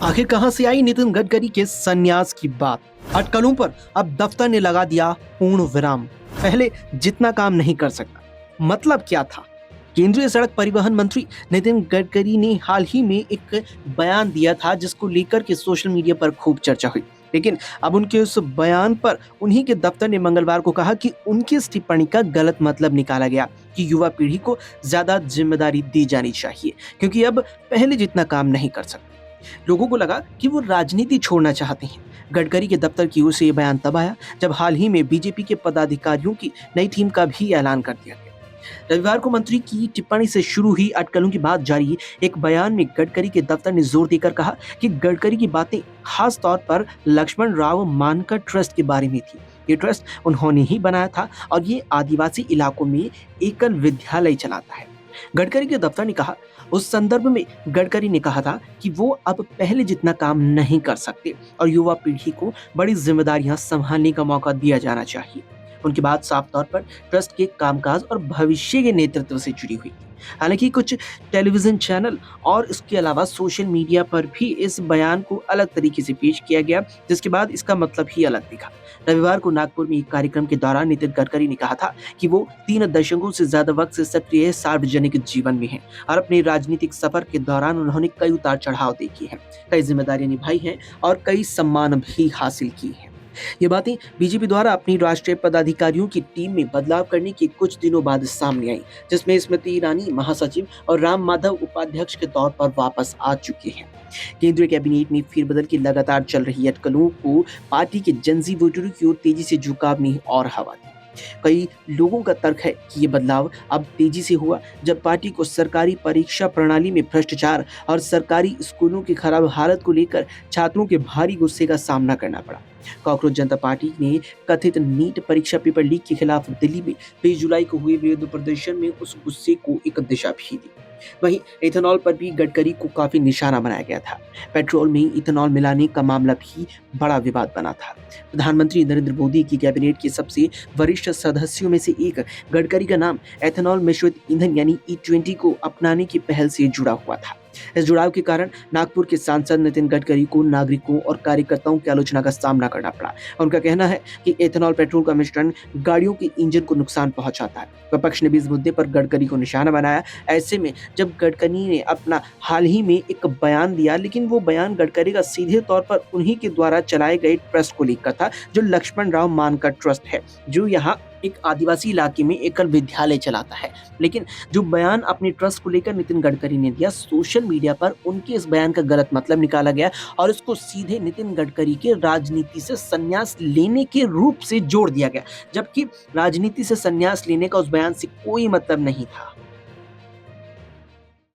आखिर कहां से आई नितिन गडकरी के संन्यास की बात। अटकलों पर अब दफ्तर ने लगा दिया पूर्ण विराम। पहले जितना काम नहीं कर सकता, मतलब क्या था। केंद्रीय सड़क परिवहन मंत्री नितिन गडकरी ने हाल ही में एक बयान दिया था जिसको लेकर के सोशल मीडिया पर खूब चर्चा हुई। लेकिन अब उनके उस बयान पर उन्हीं के दफ्तर ने मंगलवार को कहा कि उनकी इस टिप्पणी का गलत मतलब निकाला गया कि युवा पीढ़ी को ज्यादा जिम्मेदारी दी जानी चाहिए क्योंकि अब पहले जितना काम नहीं कर सकते। लोगों को लगा कि वो राजनीति छोड़ना चाहते हैं। गडकरी के दफ्तर की ओर से ये बयान तब आया जब हाल ही में बीजेपी के पदाधिकारियों की नई थीम का भी ऐलान कर दिया गया। रविवार को मंत्री की टिप्पणी से शुरू हुई अटकलों के बाद जारी एक बयान में गडकरी के दफ्तर ने जोर देकर कहा कि गडकरी की बातें खास तौर पर लक्ष्मण राव मानकर ट्रस्ट के बारे में थी। ये ट्रस्ट उन्होंने ही बनाया था और ये आदिवासी इलाकों में एकल विद्यालय चलाता है। गडकरी के दफ्तर ने कहा, उस संदर्भ में गडकरी ने कहा था कि वो अब पहले जितना काम नहीं कर सकते और युवा पीढ़ी को बड़ी जिम्मेदारियां संभालने का मौका दिया जाना चाहिए। उनकी बात साफ तौर पर ट्रस्ट के कामकाज और भविष्य के नेतृत्व से जुड़ी हुई थी। हालांकि कुछ टेलीविजन चैनल और इसके अलावा सोशल मीडिया पर भी इस बयान को अलग तरीके से पेश किया गया, जिसके बाद इसका मतलब ही अलग दिखा। रविवार को नागपुर में एक कार्यक्रम के दौरान नितिन गडकरी ने कहा था कि वो 3 दशकों से ज्यादा वक्त से सक्रिय सार्वजनिक जीवन में हैं और अपने राजनीतिक सफर के दौरान उन्होंने कई उतार चढ़ाव देखे हैं, कई जिम्मेदारियां निभाई हैं और कई सम्मान भी हासिल किए हैं। ये बातें बीजेपी द्वारा अपनी राष्ट्रीय पदाधिकारियों की टीम में बदलाव करने के कुछ दिनों बाद सामने आई, जिसमें स्मृति ईरानी महासचिव और राम माधव उपाध्यक्ष के तौर पर वापस आ चुके हैं। केंद्रीय कैबिनेट में फेरबदल की लगातार चल रही अटकलों को पार्टी के जनजी वोटरों की ओर तेजी से झुकाव ने और हवा दी। कई लोगों का तर्क है कि ये बदलाव अब तेजी से हुआ जब पार्टी को सरकारी परीक्षा प्रणाली में भ्रष्टाचार और सरकारी स्कूलों की खराब हालत को लेकर छात्रों के भारी गुस्से का सामना करना पड़ा। कॉकरोच जनता पार्टी ने कथित नीट परीक्षा पेपर लीक के खिलाफ दिल्ली में 20 जुलाई को हुए विरोध प्रदर्शन में उस गुस्से को एक दिशा भी दी। वहीं इथेनॉल पर भी गडकरी को काफी निशाना बनाया गया था। पेट्रोल में इथेनॉल मिलाने का मामला भी बड़ा विवाद बना था। प्रधानमंत्री नरेंद्र मोदी की कैबिनेट के सबसे वरिष्ठ सदस्यों में से एक गडकरी का नाम एथेनॉल मिश्रित ईंधन यानी E20 को अपनाने की पहल से जुड़ा हुआ था। इस जुड़ाव के कारण नागपुर के सांसद नितिन गडकरी को नागरिकों और कार्यकर्ताओं की आलोचना का सामना करना पड़ा। उनका कहना है कि एथेनॉल पेट्रोल का मिश्रण गाड़ियों के इंजन को नुकसान पहुंचाता है। विपक्ष ने भी इस मुद्दे पर गडकरी को निशाना बनाया। ऐसे में जब गडकरी ने अपना हाल ही में एक बयान दिया, लेकिन वो बयान गडकरी का सीधे तौर पर उन्हीं के द्वारा चलाए गए ट्रस्ट को लेकर था, जो लक्ष्मण राव मानकर ट्रस्ट है, जो यहाँ एक आदिवासी इलाके में एकल विद्यालय चलाता है। लेकिन जो बयान अपने ट्रस्ट को लेकर नितिन गडकरी ने दिया, सोशल मीडिया पर उनके इस बयान का गलत मतलब निकाला गया और इसको सीधे नितिन गडकरी के राजनीति से संन्यास लेने के रूप से जोड़ दिया गया, जबकि राजनीति से संन्यास लेने का उस बयान से कोई मतलब नहीं था।